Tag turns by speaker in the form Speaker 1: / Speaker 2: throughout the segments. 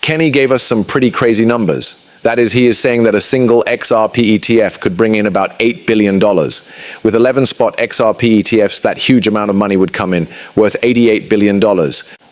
Speaker 1: Kenny gave us some pretty crazy numbers. That is, he is saying that a single XRP ETF could bring in about $8 billion. With 11 spot XRP ETFs, that huge amount of money would come in, worth $88 billion.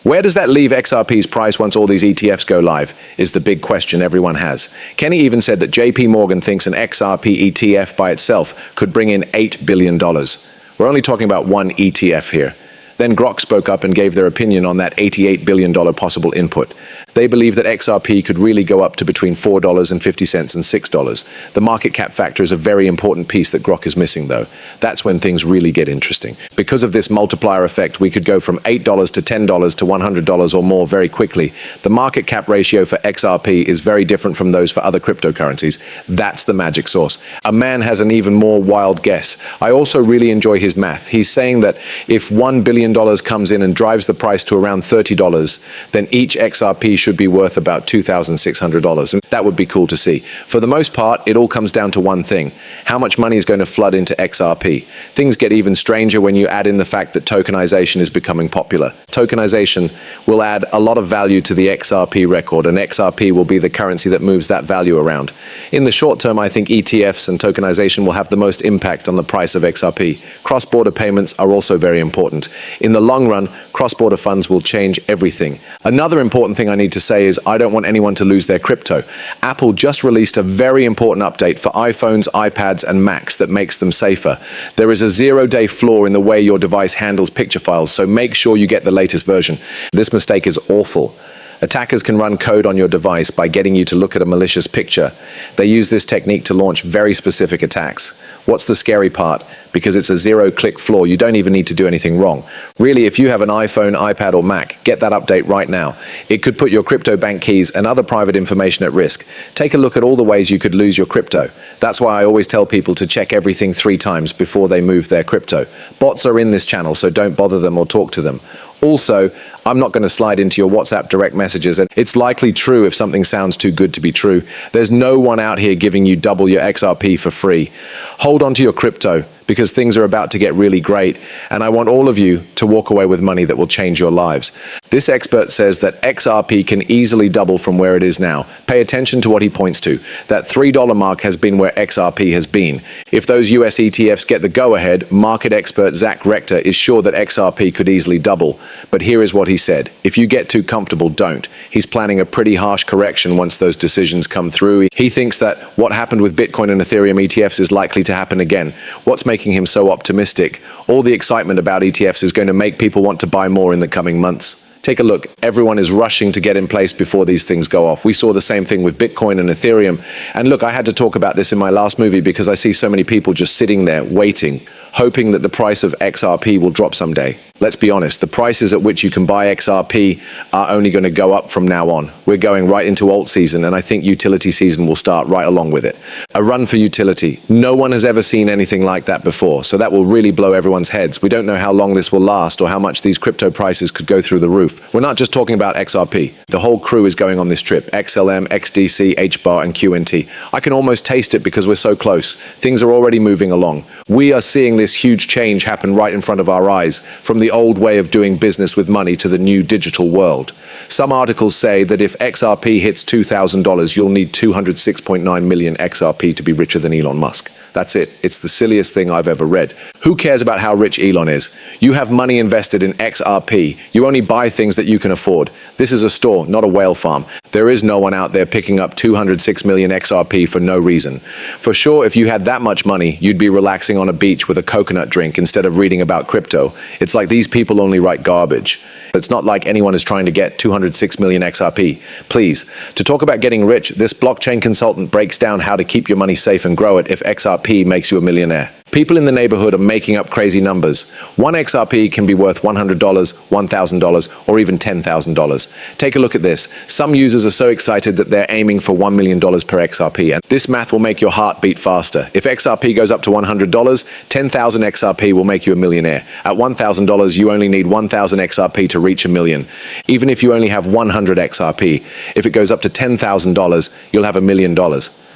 Speaker 1: Where does that leave XRP's price once all these ETFs go live, is the big question everyone has. Kenny even said that JP Morgan thinks an XRP ETF by itself could bring in $8 billion. We're only talking about one ETF here. Then Grok spoke up and gave their opinion on that $88 billion possible input. They believe that XRP could really go up to between $4.50 and $6. The market cap factor is a very important piece that Grok is missing, though. That's when things really get interesting. Because of this multiplier effect, we could go from $8 to $10 to $100 or more very quickly. The market cap ratio for XRP is very different from those for other cryptocurrencies. That's the magic sauce. A man has an even more wild guess. I also really enjoy his math. He's saying that if $1 billion comes in and drives the price to around $30, then each XRP should be worth about $2,600. And that would be cool to see. For the most part, it all comes down to one thing: how much money is going to flood into XRP. Things get even stranger when you add in the fact that tokenization is becoming popular. Tokenization will add a lot of value to the XRP record, and XRP will be the currency that moves that value around. In the short term, I think ETFs and tokenization will have the most impact on the price of XRP. Cross-border payments are also very important. In the long run, cross-border funds will change everything. Another important thing I need to say is I don't want anyone to lose their crypto. Apple just released a very important update for iPhones, iPads, and Macs that makes them safer. There is a 0-day flaw in the way your device handles picture files, so make sure you get the latest version. This mistake is awful. Attackers can run code on your device by getting you to look at a malicious picture. They use this technique to launch very specific attacks. What's the scary part? Because it's a 0-click flaw, you don't even need to do anything wrong. Really, if you have an iPhone, iPad, or Mac, get that update right now. It could put your crypto bank keys and other private information at risk. Take a look at all the ways you could lose your crypto. That's why I always tell people to check everything 3 times before they move their crypto. Bots are in this channel, so don't bother them or talk to them. Also, I'm not going to slide into your WhatsApp direct messages, and it's likely true if something sounds too good to be true. There's no one out here giving you double your XRP for free. Hold on to your crypto, because things are about to get really great, and I want all of you to walk away with money that will change your lives. This expert says that XRP can easily double from where it is now. Pay attention to what he points to. That $3 mark has been where XRP has been. If those US ETFs get the go-ahead, market expert Zach Rector is sure that XRP could easily double. But here is what he said: if you get too comfortable, don't. He's planning a pretty harsh correction once those decisions come through. He thinks that what happened with Bitcoin and Ethereum ETFs is likely to happen again. What's making him so optimistic? All the excitement about ETFs is going to make people want to buy more in the coming months. Take a look. Everyone is rushing to get in place before these things go off. We saw the same thing with Bitcoin and Ethereum. And look, I had to talk about this in my last movie because I see so many people just sitting there waiting, hoping that the price of XRP will drop someday. Let's be honest, the prices at which you can buy XRP are only going to go up from now on. We're going right into alt season, and I think utility season will start right along with it. A run for utility. No one has ever seen anything like that before, so that will really blow everyone's heads. We don't know how long this will last or how much these crypto prices could go through the roof. We're not just talking about XRP. The whole crew is going on this trip. XLM, XDC, HBAR, and QNT. I can almost taste it because we're so close. Things are already moving along. We are seeing this huge change happen right in front of our eyes, from the old way of doing business with money to the new digital world. Some articles say that if XRP hits $2,000, you'll need 206.9 million XRP to be richer than Elon Musk. That's it. It's the silliest thing I've ever read. Who cares about how rich Elon is? You have money invested in XRP. You only buy things that you can afford. This is a store, not a whale farm. There is no one out there picking up 206 million XRP for no reason. For sure, if you had that much money, you'd be relaxing on a beach with a coconut drink instead of reading about crypto. It's like these people only write garbage. It's not like anyone is trying to get 206 million XRP. Please, to talk about getting rich, this blockchain consultant breaks down how to keep your money safe and grow it if XRP makes you a millionaire. People in the neighborhood are making up crazy numbers. One XRP can be worth $100, $1,000, or even $10,000. Take a look at this. Some users are so excited that they're aiming for $1 million per XRP, and this math will make your heart beat faster. If XRP goes up to $100, 10,000 XRP will make you a millionaire. At $1,000, you only need 1,000 XRP to reach a million. Even if you only have 100 XRP, if it goes up to $10,000, you'll have $1 million.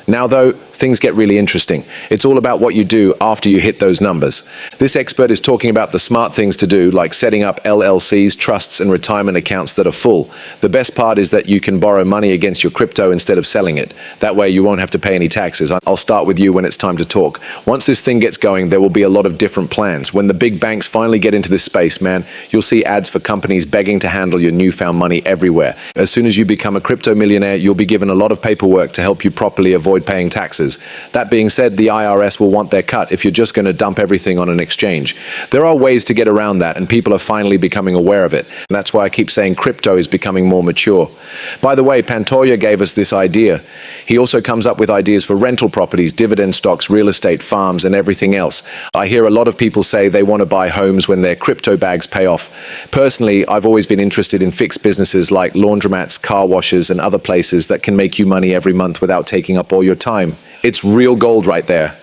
Speaker 1: Now though, things get really interesting. It's all about what you do after you hit those numbers. This expert is talking about the smart things to do, like setting up LLCs, trusts, and retirement accounts that are full. The best part is that you can borrow money against your crypto instead of selling it. That way you won't have to pay any taxes. I'll start with you when it's time to talk. Once this thing gets going, there will be a lot of different plans. When the big banks finally get into this space, man, you'll see ads for companies begging to handle your newfound money everywhere. As soon as you become a crypto millionaire, you'll be given a lot of paperwork to help you properly avoid paying taxes. That being said, the IRS will want their cut if you're just going to dump everything on an exchange. There are ways to get around that, and people are finally becoming aware of it. And that's why I keep saying crypto is becoming more mature. By the way, Pantoja gave us this idea. He also comes up with ideas for rental properties, dividend stocks, real estate, farms, and everything else. I hear a lot of people say they want to buy homes when their crypto bags pay off. Personally, I've always been interested in fixed businesses like laundromats, car washes, and other places that can make you money every month without taking up all your time. It's real gold right there.